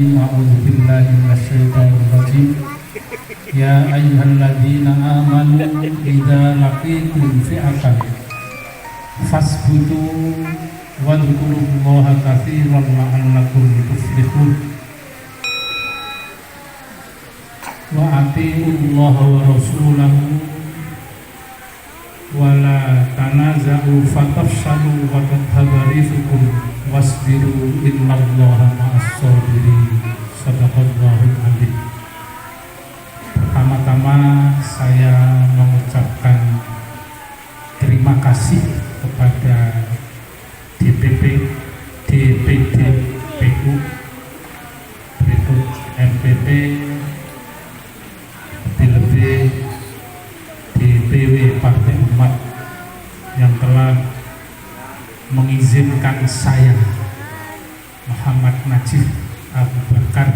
A'udzu billahi minasyaitonir rajim. Ya ayyuhalladzina amanu idza laqitum fi'atan fasbutu wadhkurullaha katsiran la'allakum tuflihun. Wa atiiullaha wa rasulahu wa la tanaza'u fatafshalu wa tadhhabu rizukum wasbiru innallaha ma'as sabirin. Shadaqallahul adzim. Pertama-tama saya mengucapkan terima kasih kepada DPP, DPD, PU, berikut MPP, lebih-lebih DPW Partai Umat yang telah mengizinkan saya Muhammad Najib Abu Bakar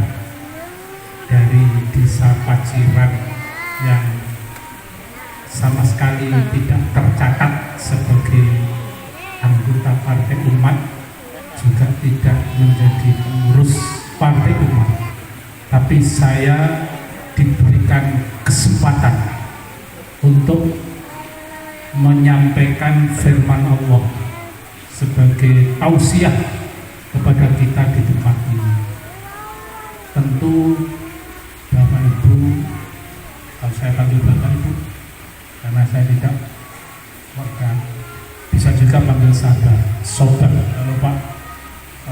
dari Desa Paciran yang sama sekali tidak tercatat sebagai anggota Partai Umat, juga tidak menjadi pengurus Partai Umat, tapi saya diberikan kesempatan untuk menyampaikan firman Allah sebagai tausiah kepada kita di tempat ini. Tentu Bapak Ibu, kalau saya panggil Bapak Ibu karena saya tidak warga, bisa juga panggil sahabat, sobat. Kalau Pak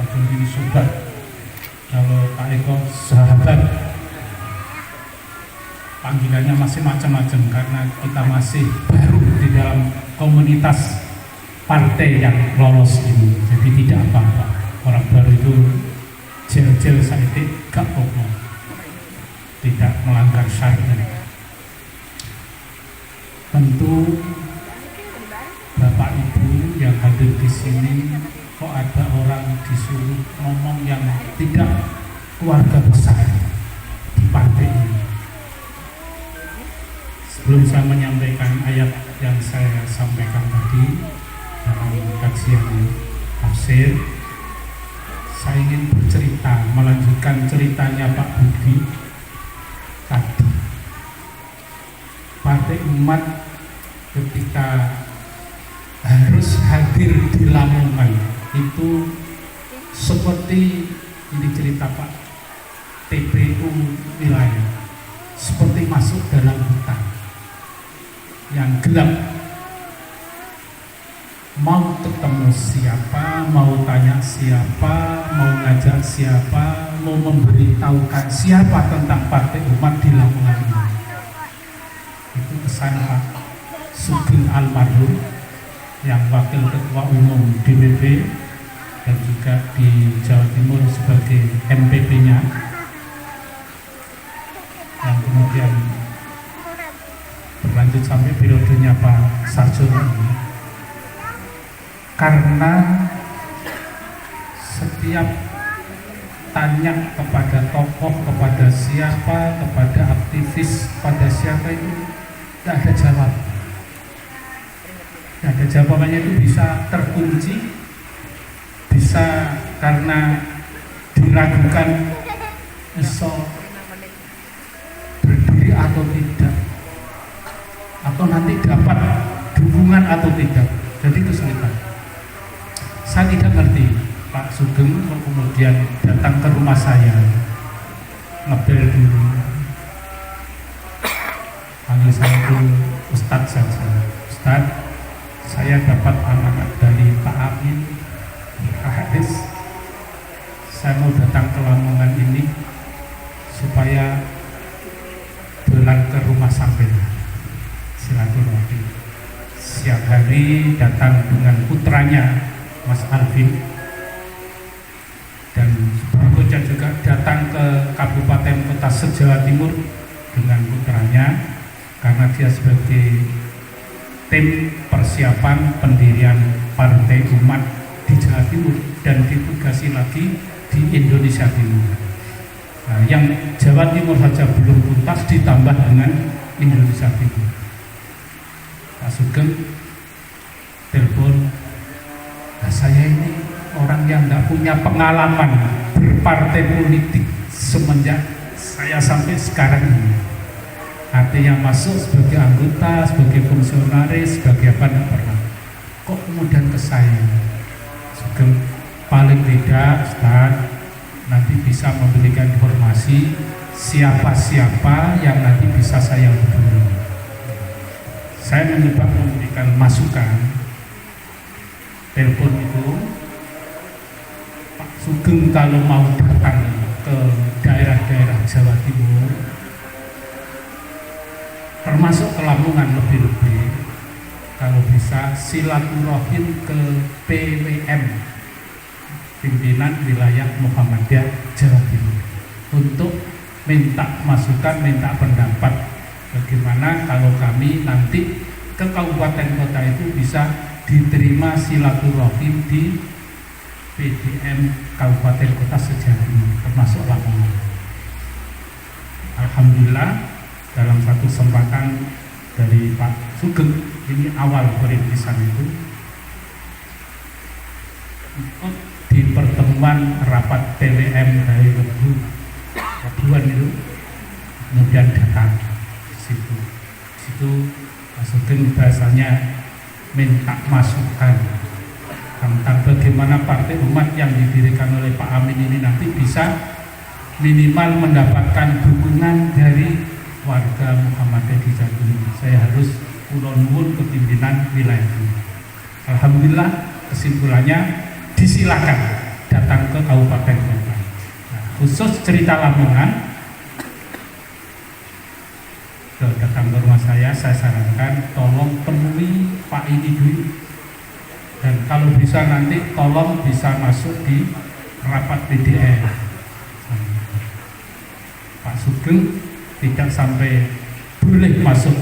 Abdul ini sobat, kalau Pak Eko sahabat. Panggilannya masih macam-macam karena kita masih baru di dalam komunitas partai yang lolos ini, jadi tidak apa-apa. Orang baru itu jel-jel saya gak apa-apa, tidak melanggar syariat. Tentu Bapak Ibu yang hadir di sini, kok ada orang disuruh ngomong yang tidak keluarga besar di partai ini. Sebelum saya menyampaikan ayat yang saya sampaikan tadi dalam kajian tafsir, saya ingin bercerita, melanjutkan ceritanya Pak Budi tadi. Partai Umat ketika harus hadir di Lamongan itu seperti ini cerita Pak TPU wilayah, seperti masuk dalam hutan yang gelap. Mau ketemu siapa, mau tanya siapa, mau ngajak siapa, mau memberitahukan siapa tentang Partai Umat di Lamongan ini. Itu pesan Pak Sugeng almarhum yang wakil ketua umum DPP dan juga di Jawa Timur sebagai MPP-nya, yang kemudian berlanjut sampai periodenya Pak Sarjono ini. Karena setiap tanya kepada tokoh, kepada siapa, kepada aktivis, pada siapa itu tidak ada jawab. Tidak ada jawabannya, itu bisa terkunci, bisa karena diragukan bisa berdiri atau tidak, atau nanti dapat dukungan atau tidak. Jadi kesulitan. Saya tidak ngerti Pak Sugeng kemudian datang ke rumah saya, ngebel dulu, panggil saya itu Ustadz saja. Ustadz, saya dapat amanat dari Pak Amin, Pak Hadis, saya mau datang ke Lamongan ini supaya dolan ke rumah sampean, silaturahmi. Siang hari datang dengan putranya Mas Alvin, dan berikutnya juga datang ke Kabupaten Kota se-Jawa Timur dengan putranya, karena dia sebagai tim persiapan pendirian Partai Umat di Jawa Timur dan ditugasi lagi di Indonesia Timur. Nah, yang Jawa Timur saja belum tuntas, ditambah dengan Indonesia Timur. Pak Sugeng telepon, nah, saya ini orang yang nggak punya pengalaman berpartai politik semenjak saya sampai sekarang ini. Artinya masuk sebagai anggota, sebagai fungsionaris, sebagai apa tidak pernah. Kok kemudian ke saya? Sugeng, paling tidak Ustaz nanti bisa memberikan informasi siapa-siapa yang nanti bisa saya hubungi. Saya mencoba memberikan masukan. Telepon itu Pak Sugeng kalau mau datang ke daerah-daerah Jawa Timur, termasuk ke Lamongan lebih-lebih, kalau bisa silaturahim ke PWM, pimpinan wilayah Muhammadiyah Jawa Timur, untuk minta masukan, minta pendapat bagaimana kalau kami nanti ke kabupaten kota itu bisa diterima silaturahim di PDM kabupaten kota sejawa ini, termasuk Lamongan. Alhamdulillah dalam satu kesempatan dari Pak Sugeng, ini awal perintisan itu, di pertemuan rapat PWM dari Rebuan itu, kemudian datang ke situ. Pak Sugeng bahasanya minta masukan tentang bagaimana partai umat yang didirikan oleh Pak Amin ini nanti bisa minimal mendapatkan dukungan dari warga Muhammadiyah di Jawa Timur. Saya harus ulon-ulon ke pimpinan wilayah ini. Alhamdulillah kesimpulannya disilakan datang ke kabupaten kota. Nah, khusus cerita Lamongan, datang ke rumah saya sarankan tolong temui Pak ini dulu, dan kalau bisa nanti tolong bisa masuk di rapat PDM. Pak Sugeng tidak sampai boleh masuk,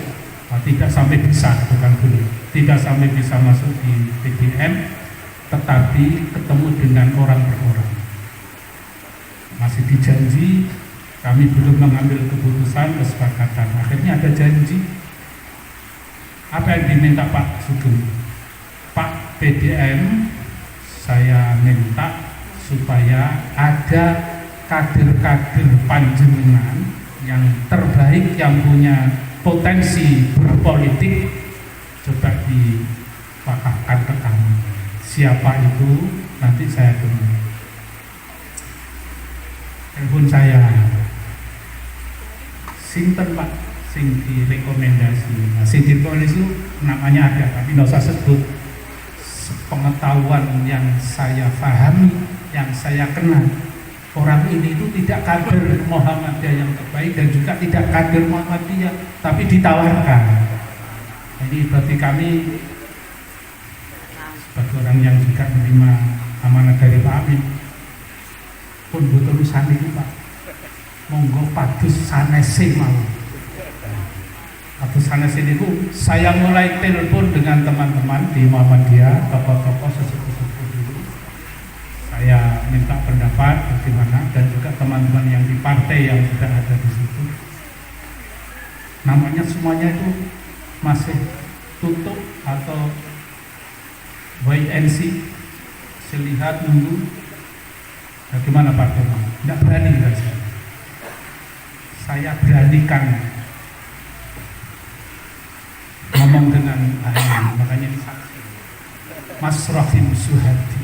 tidak sampai bisa, bukan boleh, tidak sampai bisa masuk di PDM, tetapi ketemu dengan orang per orang. Masih dijanji, kami belum mengambil keputusan kesepakatan. Akhirnya ada janji. Apa yang diminta Pak Sugeng? Pak PDM, saya minta supaya ada kader-kader panjenengan yang terbaik, yang punya potensi berpolitik, coba dipakahkan ke kami. Siapa itu? Nanti saya tunggu. Telepon saya, sinten Pak, sing direkomendasi. Nah, sing direkomendasi itu namanya ada, tapi nggak usah sebut. Pengetahuan yang saya pahami, yang saya kenal, orang ini itu tidak kader Muhammadiyah yang terbaik dan juga tidak kader Muhammadiyah, tapi ditawarkan. Ini berarti kami sebagai orang yang juga menerima amanah dari Pak Amin pun butuh urusan ini Pak. Monggo padus sanese mau. Padus sanese itu saya mulai telepon dengan teman-teman di Muhammadiyah, tokoh-tokoh sesepuh-sesepuh dulu. Saya minta pendapat bagaimana, dan juga teman-teman yang di partai yang sudah ada di situ. Namanya semuanya itu masih tutup atau wait and see, selihat nunggu. Bagaimana Pak Firman? Tidak berani saja. Saya beranikan ngomong dengan ahli, makanya saksi Mas Rahim Suhadi,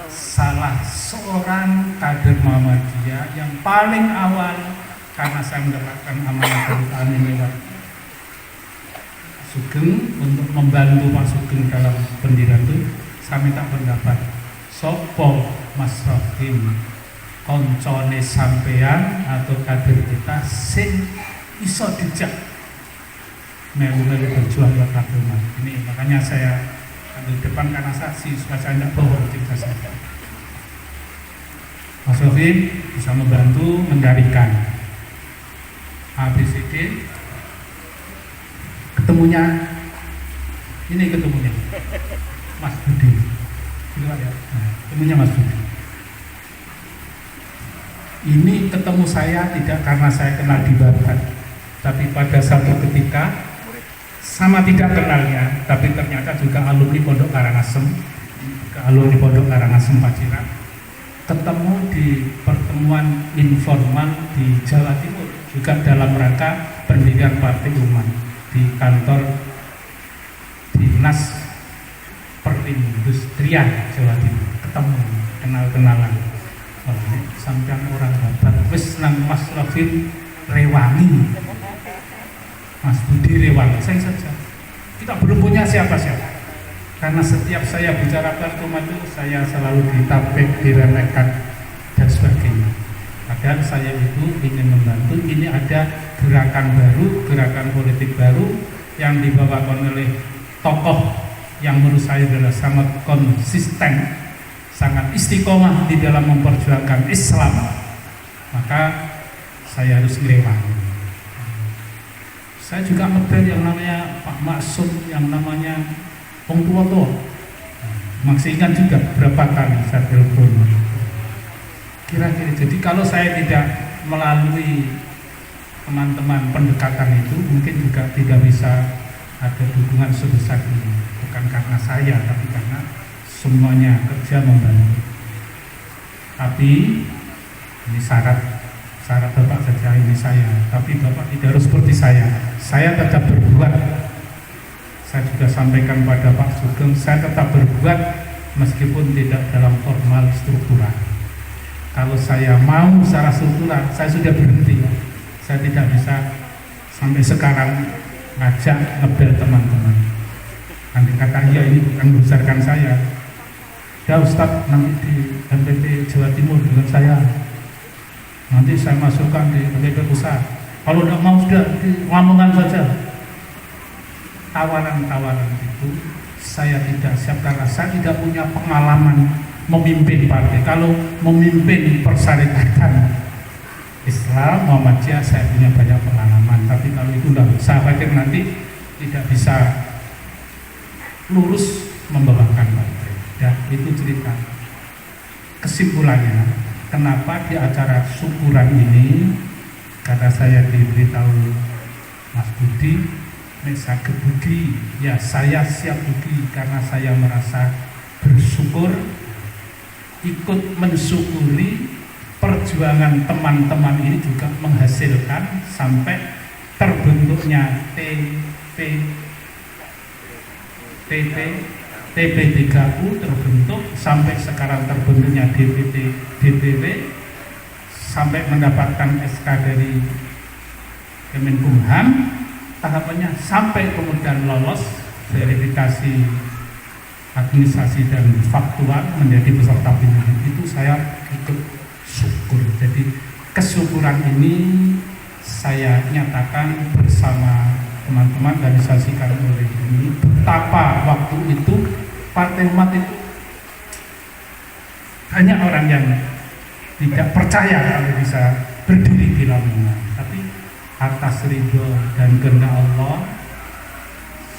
salah seorang kader Muhammadiyah yang paling awal, karena saya mendapatkan amanah dari Pak Amin lewat Sugeng untuk membantu Pak Sugeng dalam pendirian itu. Saya minta pendapat sopo Mas Rahim, koncone sampean atau kader kita sing iso dijak melu-melu berjuang buat agama ini. Makanya saya ambil depan karena saksi supaya saya tidak bohong cerita saya. Mas Rahim bisa membantu mencarikan ABCD. Ketemunya Mas Budi, gitu ya. Nah, ketemunya Mas Budi. Ini ketemu saya tidak karena saya kenal di Babat, tapi pada satu ketika sama tidak kenalnya, tapi ternyata juga alumni Pondok Karangasem, Paciran. ketemu di pertemuan informal di Jawa Timur juga dalam rangka pendirian Partai Umat di kantor Dinas Perindustrian Jawa Timur. Ketemu, kenal-kenalan. Sampai orang Babat wis nang Mas Rafin Rewangi, Mas Budi Rewangi, saya saja. Kita belum punya siapa-siapa. Karena setiap saya bicara Partai Umat itu saya selalu ditapik, diremehkan dan sebagainya. Padahal saya itu ingin membantu. Ini ada gerakan baru, gerakan politik baru yang dibawakan oleh tokoh yang menurut saya adalah sangat konsisten, sangat istiqomah di dalam memperjuangkan Islam. Maka saya harus ngerewangi. Saya juga ngebel yang namanya Pak Maksum, yang namanya Om Tua. Masih ingat juga berapa kali saya telepon. Kira-kira jadi kalau saya tidak melalui teman-teman pendekatan itu, mungkin juga tidak bisa ada dukungan sebesar ini. Bukan karena saya, tapi karena semuanya kerja membantu. Tapi ini syarat Bapak saja, ini saya. Tapi Bapak tidak harus seperti saya. Saya tetap berbuat. Saya juga sampaikan pada Pak Sugeng, saya tetap berbuat meskipun tidak dalam formal struktural. Kalau saya mau secara struktural, saya sudah berhenti. Saya tidak bisa sampai sekarang ngajak ngebel teman-teman. Nanti kata iya ini bukan membesarkan saya. Ya Ustadz, nanti di MPP Jawa Timur dengan saya. Nanti saya masukkan di MPP pusat. Kalau tidak mau sudah di Lamongan saja. Tawaran-tawaran itu saya tidak siap karena saya tidak punya pengalaman memimpin partai. Kalau memimpin persyarikatan Islam Muhammadiyah saya punya banyak pengalaman, tapi kalau itu tidak, saya pikir nanti tidak bisa lurus membawakan partai. Ya, itu cerita. Kesimpulannya, kenapa di acara syukuran ini, karena saya diberitahu Mas Budi, saya kebuki, ya saya siap buki karena saya merasa bersyukur, ikut mensyukuri perjuangan teman-teman ini juga menghasilkan sampai terbentuknya TP3U terbentuk, sampai sekarang terbentuknya DPW, sampai mendapatkan SK dari Kemenkumham, tahapannya sampai kemudian lolos verifikasi administrasi dan faktual menjadi peserta pemilu. Itu saya ikut syukur. Jadi kesyukuran ini saya nyatakan bersama teman-teman organisasi kami oleh ini, betapa waktu itu Partai Umat itu banyak orang yang tidak percaya kalau bisa berdiri di Lamongan, tapi atas ridho dan kehendak Allah,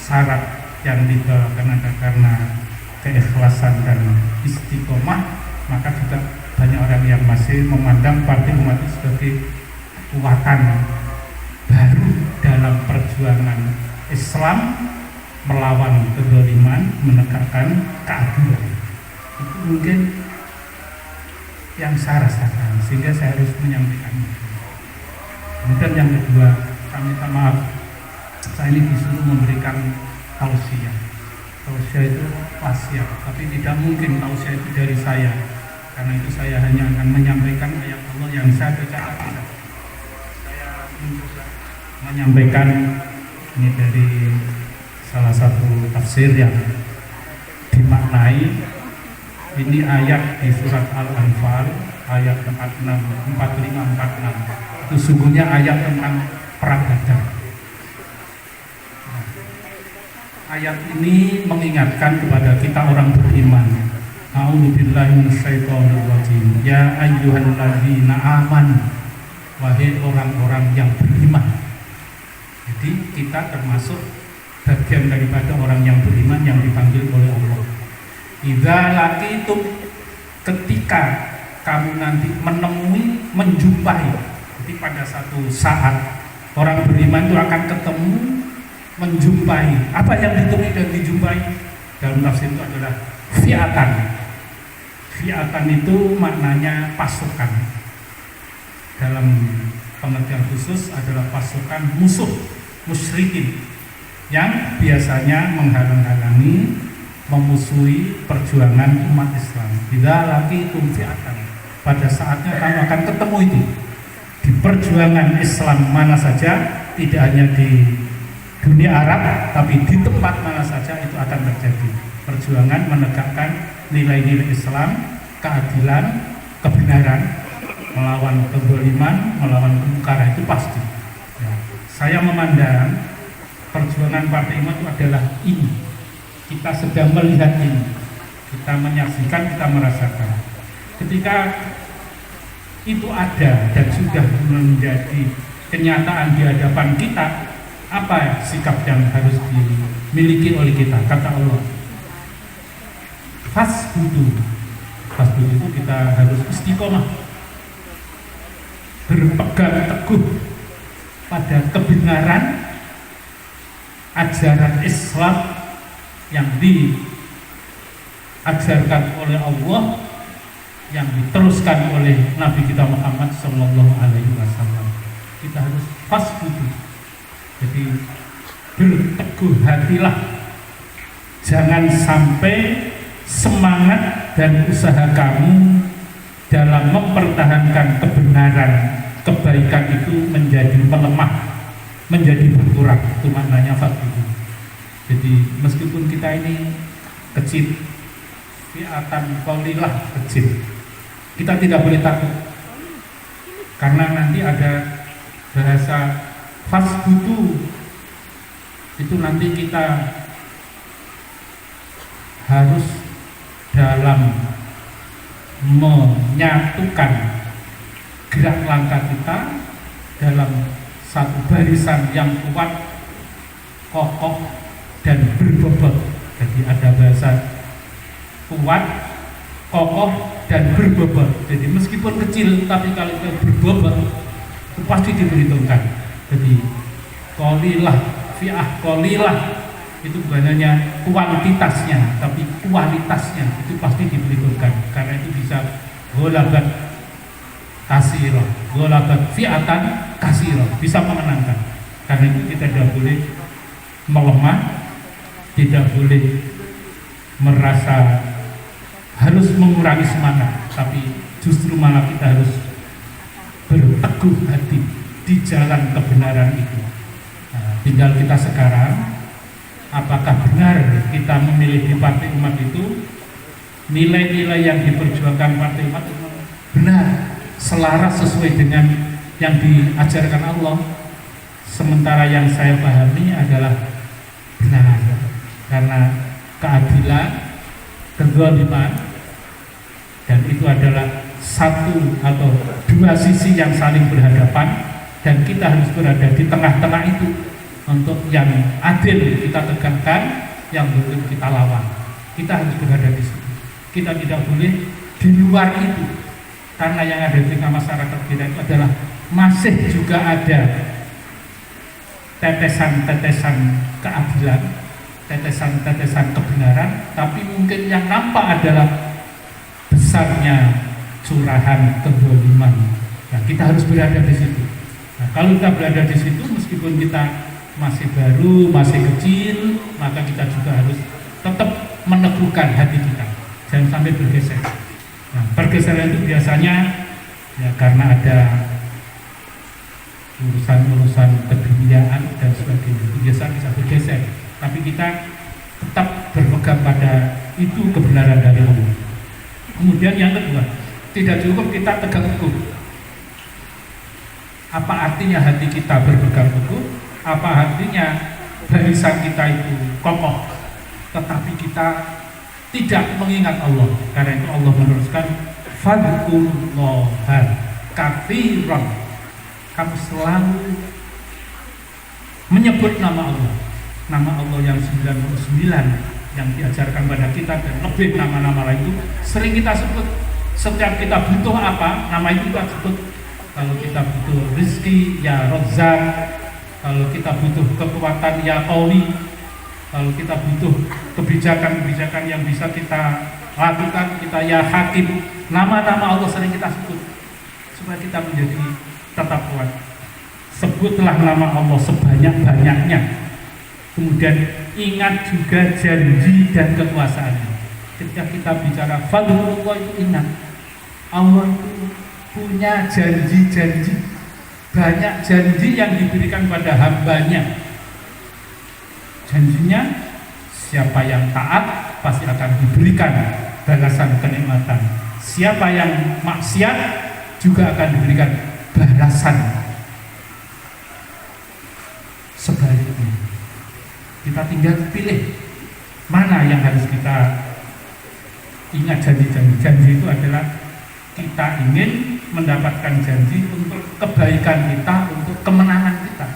syarat yang dibawakan ada karena keikhlasan dan istiqomah, maka juga banyak orang yang masih memandang Partai Umat itu sebagai kekuatan baru dalam perjuangan Islam melawan kezaliman, menegakkan keadilan. Itu mungkin yang saya rasakan, sehingga saya harus menyampaikan itu. Kemudian yang kedua, saya minta maaf, saya ini disuruh memberikan tausiah. Tausiah itu wasiat, tapi tidak mungkin tausiah itu dari saya, karena itu saya hanya akan menyampaikan ayat Allah yang saya baca. Saya menyampaikan ini dari salah satu tafsir yang dimaknai. Ini ayat di surat Al-Anfal ayat 45-46. Itu sungguhnya ayat tentang perang Badar. Ayat ini mengingatkan kepada kita orang beriman. A'udzubillahi minasyaitonirrajim. Ya ayyuhalladzina amanu, wahai orang-orang yang beriman. Jadi kita termasuk bagian daripada orang yang beriman yang dipanggil oleh Allah. Idza laqitum, ketika kamu nanti menemui, menjumpai. Jadi pada satu saat orang beriman itu akan ketemu, menjumpai. Apa yang ditemui dan dijumpai dalam tafsir itu adalah fi'atan. Fi'atan itu maknanya pasukan. Dalam pengertian khusus adalah pasukan musuh, musyrikin, yang biasanya menghalang-halangi, memusuhi perjuangan umat Islam. Bila laki fi'atan, pada saatnya kamu akan ketemu itu di perjuangan Islam mana saja, tidak hanya di dunia Arab, tapi di tempat mana saja itu akan terjadi perjuangan menegakkan nilai-nilai Islam, keadilan, kebenaran, melawan kezaliman, melawan kemungkaran, itu pasti. Ya, saya memandang perjuangan Partai Iman itu adalah ini. Kita sedang melihat ini, kita menyaksikan, kita merasakan. Ketika itu ada dan sudah menjadi kenyataan di hadapan kita, apa sikap yang harus dimiliki oleh kita? Kata Allah, fasbudu itu kita harus istiqomah, berpegang teguh pada kebenaran ajaran Islam yang diajarkan oleh Allah, yang diteruskan oleh Nabi kita Muhammad Sallallahu Alaihi Wasallam. Kita harus fasbudu, jadi berteguh hatilah, jangan sampai semangat dan usaha kamu dalam mempertahankan kebenaran, kebaikan itu menjadi melemah, menjadi berkurang. Itu maknanya fasbudu. Jadi meskipun kita ini kecil, fi'atan qalilah, kecil, kita tidak boleh takut, karena nanti ada bahasa fasbudu itu nanti kita harus dalam menyatukan gerak langkah kita dalam satu barisan yang kuat, kokoh, dan berbobot. Jadi ada bahasa kuat, kokoh, dan berbobot. Jadi meskipun kecil, tapi kalau kita berbobot itu pasti diperhitungkan. Jadi qalilah, fi'ah qalilah itu bukan hanya kuantitasnya, tapi kualitasnya itu pasti diperhitungkan. Karena itu bisa ghalabat kasirah, ghalabat fi'atan kasirah, bisa memenangkan. Karena itu kita tidak boleh melemah, tidak boleh merasa harus mengurangi semangat, tapi justru malah kita harus berteguh hati di jalan kebenaran itu. Nah, tinggal kita sekarang, apakah benar kita memilih di Partai Umat itu nilai-nilai yang diperjuangkan Partai Umat itu benar, selaras sesuai dengan yang diajarkan Allah. Sementara yang saya pahami adalah benar, karena keadilan, kezaliman, dan itu adalah satu atau dua sisi yang saling berhadapan, dan kita harus berada di tengah-tengah itu. Untuk yang adil kita tegakkan, yang zalim kita lawan. Kita harus berada di situ. Kita tidak boleh di luar itu, karena yang ada di tengah masyarakat kita itu adalah masih juga ada tetesan-tetesan keadilan, tetesan-tetesan kebenaran, tapi mungkin yang nampak adalah besarnya curahan kezaliman. Nah, kita harus berada di situ. Nah, kalau kita berada di situ, meskipun kita masih baru, masih kecil, maka kita juga harus tetap meneguhkan hati kita, jangan sampai bergeser. Nah, pergeseran itu biasanya ya karena ada urusan-urusan keduniaan dan sebagainya, itu biasa bisa bergeser. Tapi kita tetap berpegang pada itu kebenaran dari Allah. Kemudian yang kedua, tidak cukup kita tegang teguh. Apa artinya hati kita berpegang teguh? Apa artinya barisan kita itu kokoh, tetapi kita tidak mengingat Allah? Karena itu Allah meneruskan fadhkurullaha katsiran. Kamu selalu menyebut nama Allah yang 99 yang diajarkan pada kita, dan lebih nama-nama lain itu sering kita sebut. Setiap kita butuh apa, nama itu kita sebut. Kalau kita butuh rezeki, ya Razzaq. Kalau kita butuh kekuatan, ya Qawi. Kalau kita butuh kebijakan-kebijakan yang bisa kita lakukan, kita ya Hakim, nama-nama Allah sering kita sebut supaya kita menjadi tetap kuat. Sebutlah nama Allah sebanyak-banyaknya. Kemudian ingat juga janji dan kekuasaannya. Ketika kita bicara fadlullah itu ingat Allah itu punya janji-janji, banyak janji yang diberikan pada hambanya. Janjinya siapa yang taat pasti akan diberikan balasan kenikmatan. Siapa yang maksiat juga akan diberikan balasan sebaliknya. Kita tinggal pilih mana yang harus kita ingat. Janji-janji. Janji itu adalah kita ingin mendapatkan janji untuk kebaikan kita, untuk kemenangan kita.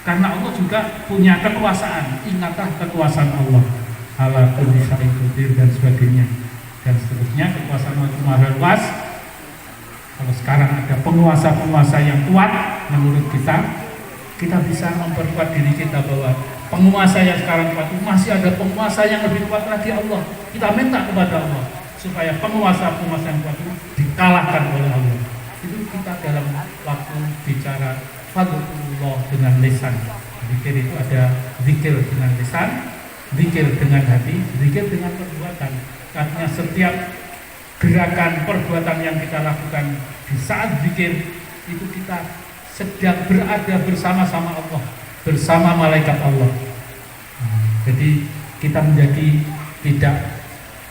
Karena Allah juga punya kekuasaan. Ingatlah kekuasaan Allah. Ala kulli syai'in qadir dan sebagainya. Dan seterusnya, kekuasaan Allah maha luas. Kalau sekarang ada penguasa-penguasa yang kuat, menurut kita bisa memperkuat diri kita bahwa penguasa yang sekarang kuat itu masih ada penguasa yang lebih kuat lagi, Allah. Kita minta kepada Allah supaya penguasa-penguasa yang kuat itu dikalahkan oleh Allah. Itu kita dalam waktu bicara fadlullah dengan lisan. Zikir itu ada zikir dengan lisan, zikir dengan hati, zikir dengan perbuatan. Artinya setiap gerakan perbuatan yang kita lakukan di saat zikir itu kita sedang berada bersama-sama Allah, bersama malaikat Allah. Jadi kita menjadi tidak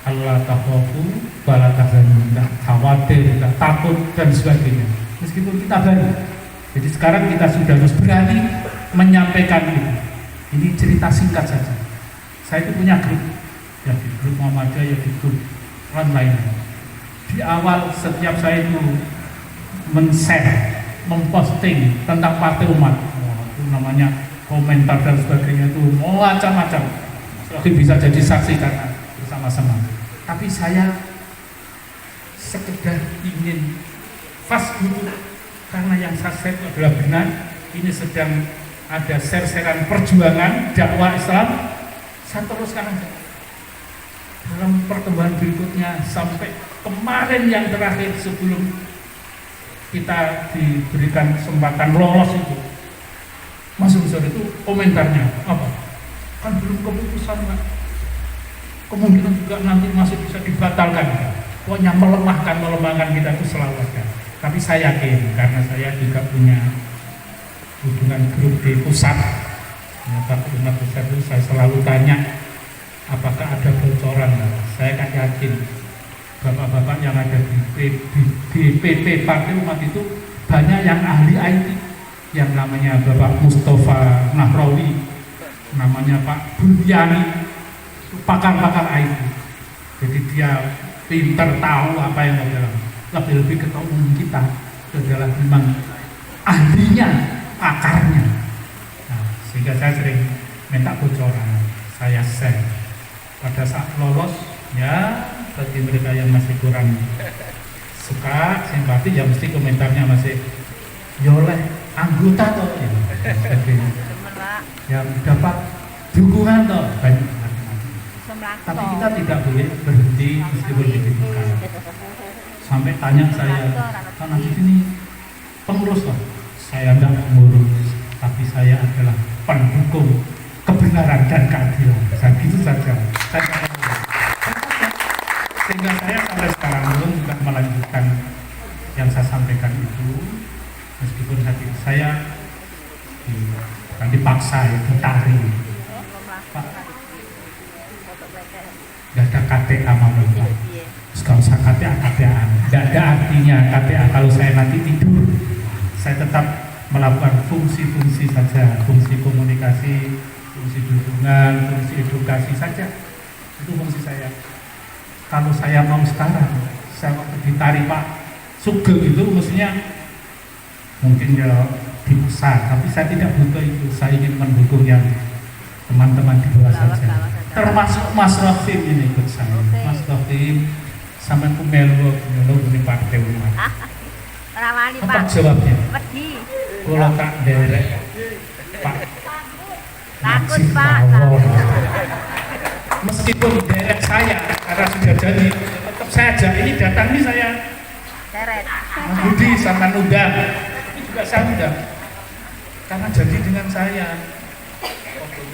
Allah takhafu wala tahzanu, tidak khawatir, tidak takut dan sebagainya. Meskipun kita baru. Jadi sekarang kita sudah harus berani menyampaikan itu. Ini cerita singkat saja. Saya itu punya grup, ya di grup Muhammadiyah, ya di grup online. Di awal setiap saya itu men-share, memposting tentang Partai Umat, itu namanya komentar dan sebagainya itu macam-macam. Tapi bisa jadi saksi karena bersama-sama. Tapi saya sekedar ingin fast dulu karena yang saya share itu adalah benar. Ini sedang ada share-sharean perjuangan dakwah Islam. Saya teruskan aja dalam pertemuan berikutnya sampai kemarin yang terakhir sebelum kita diberikan kesempatan lolos itu. Mas Ustaz itu komentarnya apa? Kan belum keputusan, Pak. Kemungkinan juga nanti masih bisa dibatalkan. Pokoknya melemahkan kita itu selalu ada. Tapi saya yakin karena saya juga punya hubungan grup di pusat. Tapi umat besar itu saya selalu tanya apakah ada bocoran. Saya kan yakin bapak-bapak yang ada di DPP Partai Umat itu banyak yang ahli IT, yang namanya Bapak Mustafa Nahrawi, namanya Pak Buryani, pakar-pakar IT. Jadi dia pintar tahu apa yang ada. Lebih-lebih ketua umum kita adalah memang ahlinya, pakarnya. Nah, sehingga saya sering minta bocoran, saya share. Pada saat lolos, ya bagi mereka yang masih kurang suka, simpati, ya mesti komentarnya masih yoleh anggota toh, ya, yang dapat dukungan toh, banyak. Tapi kita tidak boleh berhenti meskipun dibutuhkan. Sampai tanya saya, karena di sini pengurus toh, saya tidak pengurus, tapi saya adalah pendukung kebenaran dan keadilan. Saya gitu saja. Sehingga saya sampai sekarang belum juga melanjutkan yang saya sampaikan itu, meskipun hati saya bukan dipaksa, ya, ditarik. Pak, gak ada KTA mau Pak. Gak usah KTA-KTA, gak ada artinya KTA kalau saya nanti tidur. Saya tetap melakukan fungsi-fungsi saja, fungsi komunikasi, fungsi dukungan, fungsi edukasi saja. Itu fungsi saya. Kalau saya mau sekarang, saya waktu ditarik Pak Sugeng itu mestinya mungkin ya di pusat, tapi saya tidak butuh itu. Saya ingin mendukung yang teman-teman di bawah saja. Termasuk Mas Rofim ini ikut saya. Mas Rofim sama Kumelo ini Partai Umat. Apa jawabnya? Kalau tak derek Pak takut Pak. Meskipun derek saya karena sudah jadi tetap saya ajak ini datang nih saya Mas Budi sama undang ini juga saya undang karena jadi dengan saya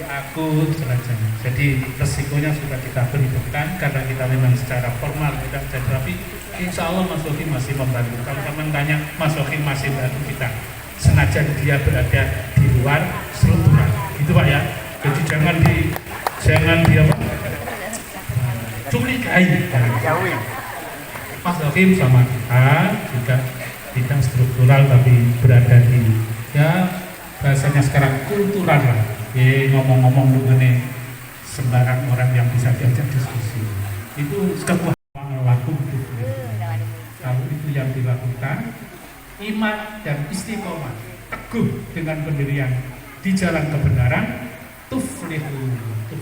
aku jelajah. Jadi resikonya sudah kita perhitungkan karena kita memang secara formal tidak jadi, tapi insya Allah Mas Sohim masih membantu. Kalau teman tanya Mas Sohim masih membantu kita, senajan dia berada di luar struktural, itu Pak ya. Jadi jangan di apa? Curigai. Mas Sohim sama kita juga tidak struktural tapi berada di ya bahasanya sekarang kultural lah. Ngomong-ngomong mengenai sembarang orang yang bisa diajak diskusi itu kekuatan laku kalau itu yang dilakukan iman dan istiqomah teguh dengan pendirian di jalan kebenaran tuflihu itu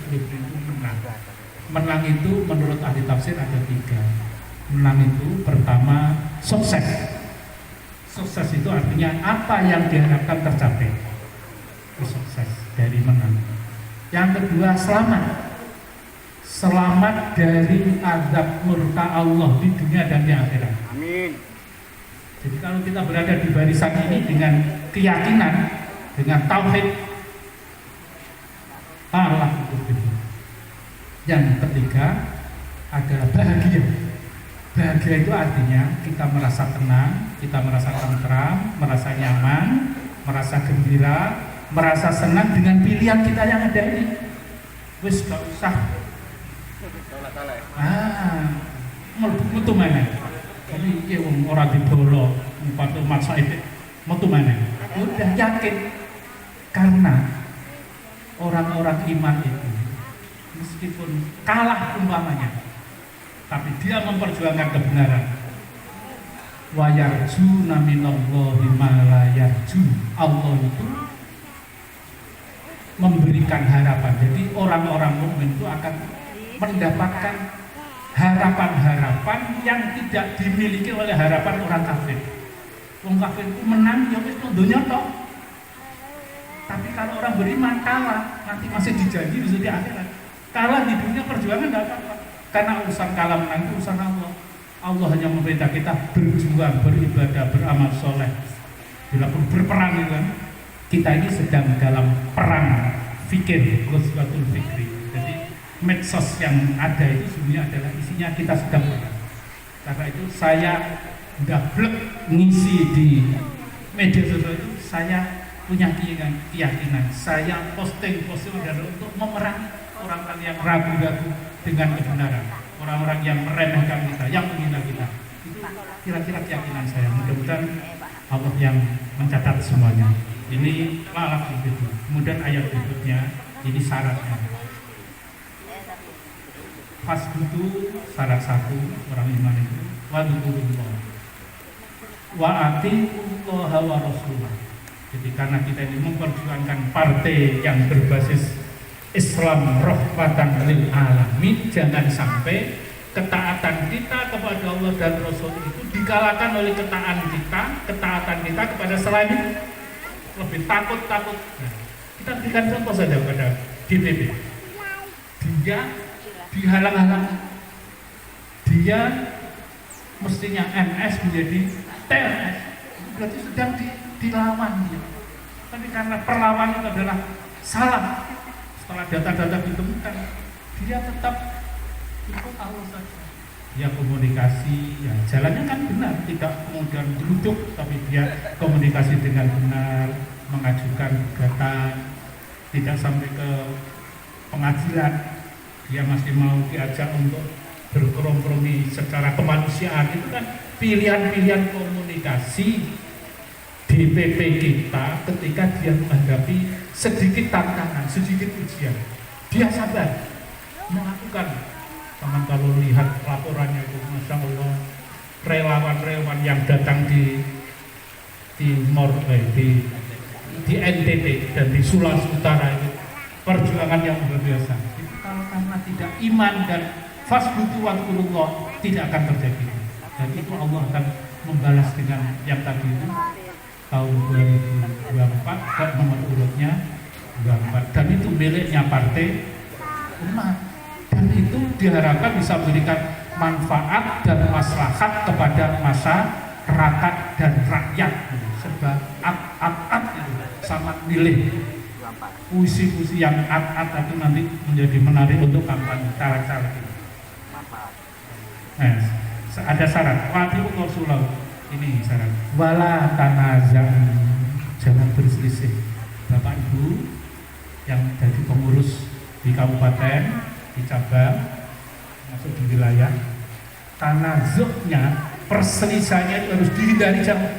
menang itu menurut ahli tafsir ada 3 menang itu pertama sukses itu artinya apa yang diharapkan tercapai sukses dari menang. Yang kedua selamat dari azab murka Allah di dunia dan di akhirat. Amin. Jadi kalau kita berada di barisan ini dengan keyakinan, dengan tauhid, Allah itu. Yang ketiga adalah bahagia. Bahagia itu artinya kita merasa tenang, kita merasa tentram, merasa nyaman, merasa gembira, merasa senang dengan pilihan kita yang ada ini. Wis gak usah metu mana jadi ya orang dibolo patu maksa itu metu mana udah yakin karena orang-orang iman itu meskipun kalah umpamanya tapi dia memperjuangkan kebenaran wa yarjuna minallahi ma la yarju. Allah itu memberikan harapan. Jadi orang-orang mukmin itu akan mendapatkan harapan-harapan yang tidak dimiliki oleh harapan orang kafir. Orang kafir itu menang ya wis dunya tok. Tapi kalau orang beriman kalah, nanti masih dijanji di akhirat. Kalah di dunia perjuangan enggak apa-apa. Karena urusan kalah menang itu urusan Allah. Allah hanya memerintah kita berjuang, beribadah, beramal soleh. Bila pun berperang itu kan. Kita ini sedang dalam perang fikir, ghazwatul fikri. Jadi medsos yang ada itu sebenarnya adalah isinya kita sedang perang. Karena itu saya gablek ngisi di media sosial itu saya punya keyakinan. Saya posting untuk memerangi orang-orang yang ragu-ragu dengan kebenaran, orang-orang yang meremehkan kita, yang menghina kita. Itu kira-kira keyakinan saya. Mudah-mudahan Allah yang mencatat semuanya. Ini lalap itu. Kemudian ayat berikutnya ini syaratnya. Fasbutu syarat 1 orang iman itu wadzukurullah wa atiullah wa rasulah. Jadi karena kita ini memperjuangkan partai yang berbasis Islam rahmatan lil alamin, jangan sampai ketaatan kita kepada Allah dan Rasul itu dikalahkan oleh ketaatan kita kepada selain itu. Lebih takut. Nah, kita berikan contoh saja pada DPP. Dia dihalang-halang. Dia mestinya MS menjadi TNS. Berarti sedang dilawan dia. Tapi karena perlawanan itu adalah salah. Setelah data-data ditemukan, dia tetap ikut Allah saja. Dia komunikasi, ya jalannya kan benar, tidak kemudian duduk, tapi dia komunikasi dengan benar, mengajukan gugatan, tidak sampai ke pengadilan. Dia masih mau diajak untuk berkompromi secara kemanusiaan. Itu kan pilihan-pilihan komunikasi DPP kita ketika dia menghadapi sedikit tantangan, sedikit ujian. Dia sabar melakukan. Teman kalau lihat laporannya itu, Masya Allah, relawan-relawan yang datang di NTT dan di Sulawesi Utara itu perjuangan yang luar biasa. Itu kalau karena tidak iman dan fasbutu wadzukurullah tidak akan terjadi. Dan itu Allah akan membalas dengan yang tadi itu tahun 2024 nomor urutnya 24 dan itu miliknya partai umat dan itu diharapkan bisa memberikan manfaat dan maslahat kepada masyarakat dan rakyat. Serba at sama nilai puisi-puisi yang at itu nanti menjadi menarik untuk kampanye caleg-caleg ini. Nah, ada syarat wati Rasulullah ini syarat wala tanaza'u, jangan berselisih. Bapak Ibu yang jadi pengurus di kabupaten, di cabang, masuk di wilayah, tanazuknya, perselisihannya itu harus dihindari jauh.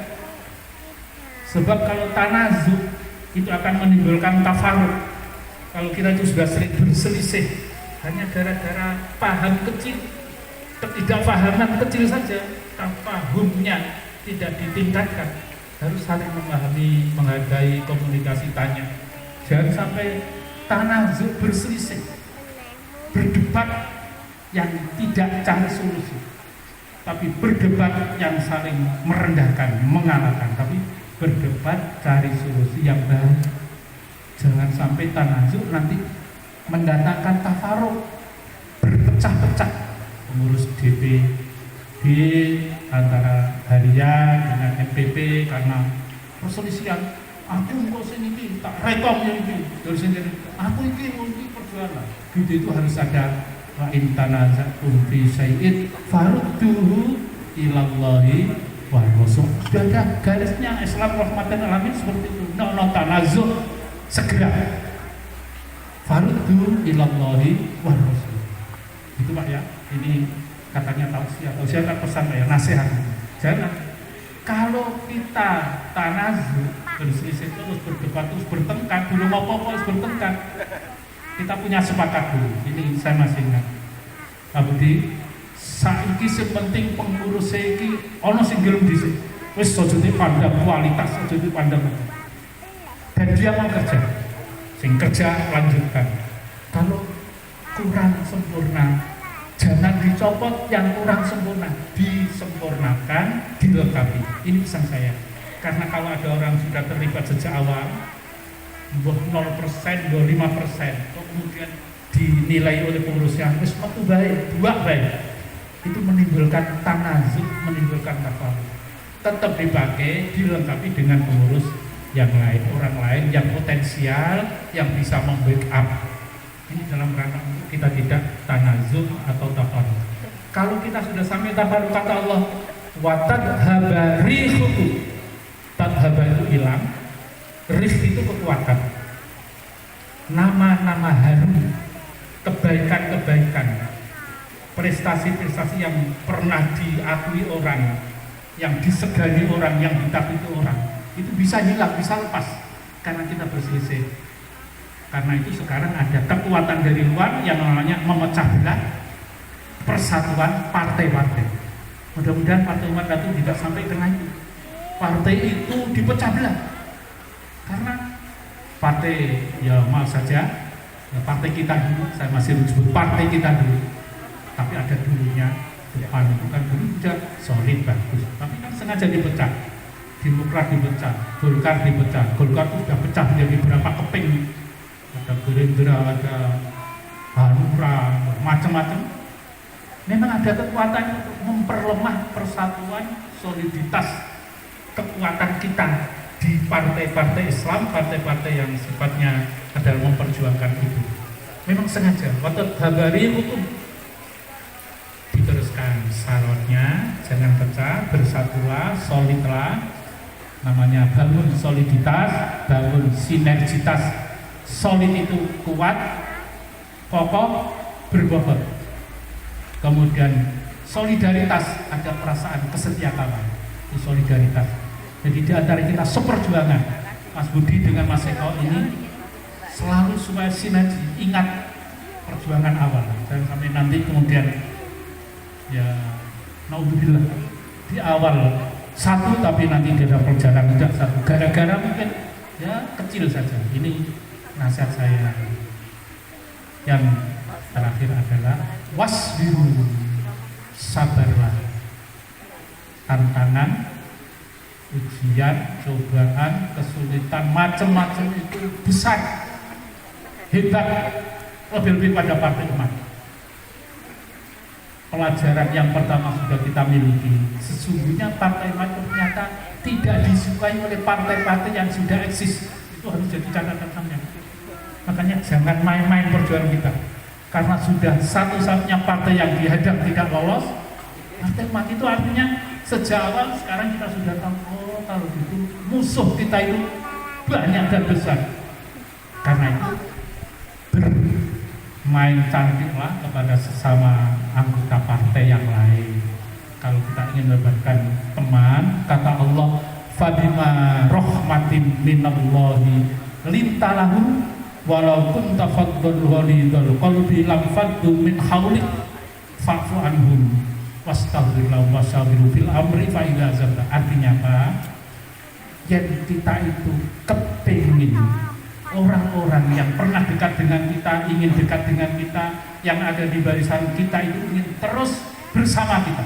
Sebab kalau tanazuk itu akan menimbulkan tafarruq. Kalau kita itu sudah sering berselisih hanya gara-gara paham kecil, ketidakpahaman kecil saja, tafahumnya tidak ditingkatkan, harus saling memahami, menghargai, komunikasi, tanya. Jangan sampai tanazuk, berselisih, berdebat yang tidak cari solusi, tapi berdebat yang saling merendahkan, mengalahkan, tapi berdebat cari solusi yang baik. Jangan sampai tanazuk nanti mendatangkan tafarruq, berpecah-pecah, pengurus DPD antara harian dengan MPP karena perselisihan. Aku kok sini iki tak rekom yang iki dari sini, aku iki perjuangan. Gitu itu harus ada wa in tanaza'tum fi syai'in farudduhu ilallahi wa rasul. Sudah ada garisnya Islam rahmatan alamin seperti itu. No tanazu' segera faruddu ilallahi wa rasul. Itu Pak ya. Ini katanya tausiah kan pesan ya, nasihat. Jangan kalau kita tanazu, berselisih terus, berdebat terus, bertengkar, belum apa-apa harus bertengkar. Kita punya sepakat dulu. Ini saya masih ingat. Pak Budi, saiki sepenting pengurus iki ana sing gelem dhisik. Wis aja dipandang kualitas, aja dipandang. Dan dia mau kerja. Sing kerja lanjutkan. Kalau kurang sempurna, jangan dicopot yang kurang sempurna, disempurnakan, dilengkapi. Ini pesan saya. Karena kalau ada orang sudah terlibat sejak awal, 0%, 5%, kemudian dinilai oleh pengurusnya, wis metu baik, dua baik, itu menimbulkan tanazuk, menimbulkan tafarruq. Tetap dipakai, dilengkapi dengan pengurus yang lain, orang lain yang potensial, yang bisa membackup. Ini dalam rangka kita tidak tanazuk atau tafarruq. Kalau kita sudah sampai tafarruq, kata Allah, watadhaba rihukum, tadhaba itu hilang, rih itu kekuatan, nama-nama harum, kebaikan-kebaikan, prestasi-prestasi yang pernah diakui orang, yang disegani orang, yang ditakuti orang, itu bisa hilang, bisa lepas karena kita berselisih. Karena itu sekarang ada kekuatan dari luar yang namanya memecah belah persatuan partai-partai. Mudah-mudahan Partai Umat Nahdlatul tidak sampai kena itu. Partai itu dipecah belah karena partai, ya maaf saja, ya partai kita dulu, saya masih menyebut partai kita dulu, tapi ada dulunya, depan itu kan dulu sudah solid, bagus, tapi kan sengaja dipecah. Demokrat dipecah, Golkar dipecah, Golkar itu sudah pecah menjadi berapa keping, ada Gerindra, ada Hanura, macam-macam. Memang ada kekuatan untuk memperlemah persatuan, soliditas, kekuatan kita di partai-partai Islam, partai-partai yang sifatnya adalah memperjuangkan itu. Memang sengaja. Waktu habari hukum diteruskan syaratnya, jangan pecah, bersatulah, solidlah. Namanya bangun soliditas, bangun sinergitas. Solid itu kuat, kokoh, berbobot. Kemudian solidaritas, ada perasaan kesetiakawan, itu solidaritas. Jadi di antara kita seperjuangan, Mas Budi dengan Mas Eko ini selalu supaya sinergi, ingat perjuangan awal, jangan sampai nanti kemudian ya naudzubillah di awal satu tapi nanti di dalam perjalanan tidak satu, gara-gara mungkin ya kecil saja. Ini nasihat saya. Yang terakhir adalah wasbiru, sabarlah. Tantangan, ujian, cobaan, kesulitan, macam-macam itu besar, hebat, lebih-lebih pada partai umat. pelajaran yang pertama sudah kita miliki. Sesungguhnya partai umat ternyata tidak disukai oleh partai-partai yang sudah eksis. Itu harus jadi catatannya. Makanya jangan main-main perjuangan kita. Karena sudah satu-satunya partai yang dihadang tidak lolos. Partai umat itu artinya sejak awal sekarang kita sudah tahu, oh kalau gitu musuh kita itu banyak dan besar. Karena itu bermain cantiklah kepada sesama anggota partai yang lain. Kalau kita ingin mendapatkan teman, kata Allah, fabima rahmatin minallahi lintalahu walau kunta faddan ghalidhal qalbi lam faddu min hawlik fa'fu anhum wastaghfir lahum wasyawiru fil amri fa idza azamta. Artinya apa? Yang kita itu kepingin orang-orang yang pernah dekat dengan kita, ingin dekat dengan kita, yang ada di barisan kita itu ingin terus bersama kita.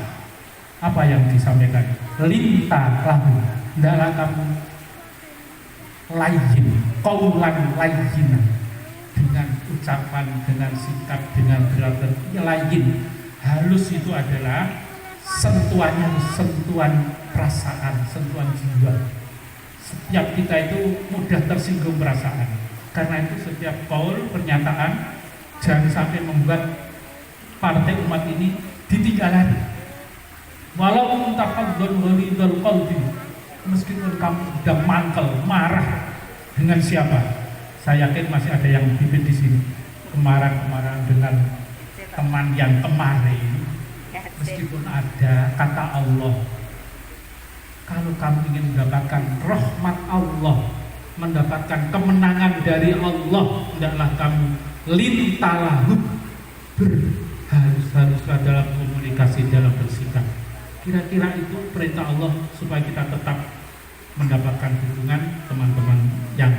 Apa yang disampaikan? Lintah lahu, hendaklah kamu layin, qaulan layyinan, dengan ucapan, dengan sikap, dengan gerakan layin. Halus itu adalah sentuhannya, sentuhan perasaan, sentuhan jiwa. Setiap kita itu mudah tersinggung perasaan. Karena itu setiap qaul, pernyataan, jangan sampai membuat partai umat ini ditinggalan. Walau tafadzul ghalidhal qalbi, meskipun kamu sudah mangkel, marah dengan siapa, saya yakin masih ada yang bibit di sini, kemarahan dengan teman yang kemarin, meskipun ada kata Allah, kalau kamu ingin mendapatkan rahmat Allah, mendapatkan kemenangan dari Allah, hendaklah kamu lintalahu, harus dalam komunikasi, dalam bersikap. Kira-kira itu perintah Allah supaya kita tetap mendapatkan dukungan teman-teman yang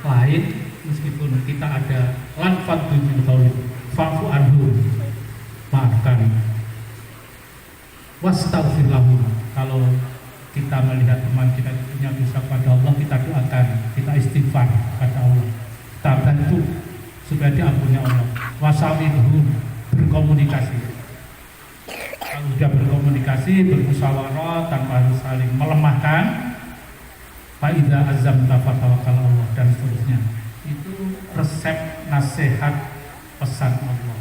lain, meskipun kita ada lanfat min qaulin fa'fu anhu, maafkan, wastaghfir lahum. Kalau kita melihat teman kita punya dosa pada Allah, kita doakan, kita istighfar pada Allah, kita bantu supaya diampuni Allah. Wasawirhum, berkomunikasi. Kalau sudah berkomunikasi, bermusyawarah tanpa harus saling melemahkan, fa idza azamta fatawakkal Allah, dan seterusnya. Itu resep nasihat pesan Allah.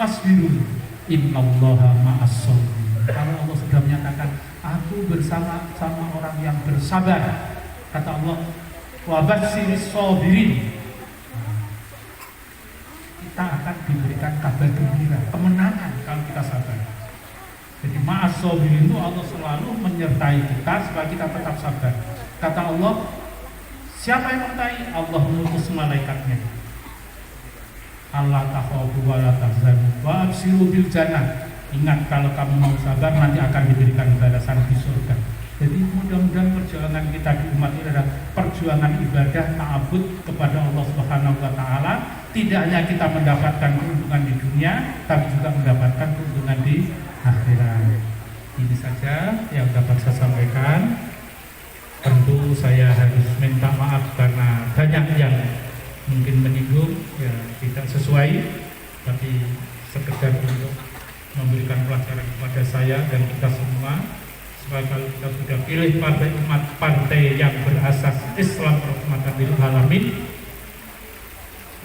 Wasbiru innallaha ma'as-sabirin. Kalau Allah sudah menyatakan, aku bersama orang yang bersabar, kata Allah, wa basyyiris sabirin, kita akan diberikan kabar gembira, kemenangan kalau kita sabar. Jadi ma'as-sabirin itu Allah selalu menyertai kita supaya kita tetap sabar. Kata Allah, siapa yang menyertai? Allah mengutus malaikatnya. Allah takhafu wa la tahzanu wa abshiru bil jannah. Ingat, kalau kamu mau sabar nanti akan diberikan balasan di surga. Jadi mudah-mudahan perjuangan kita di umat ini adalah perjuangan ibadah ta'abbud kepada Allah Subhanahu wa taala. Tidak hanya kita mendapatkan keuntungan di dunia, tapi juga mendapatkan keuntungan di akhirat. Ini saja yang dapat saya sampaikan. Tentu saya harus minta maaf karena banyak yang mungkin menyinggung, ya tidak sesuai, tapi sekedar untuk memberikan pelajaran kepada saya dan kita semua, supaya kalau kita sudah pilih partai umat, partai yang berasas Islam rahmatan lil alamin,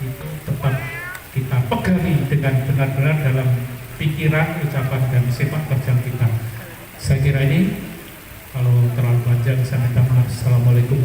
itu tetap kita pegangi dengan benar-benar dalam pikiran, ucapan, dan sepak terjang kita. Saya kira ini, kalau terlalu panjang saya minta maaf. Assalamualaikum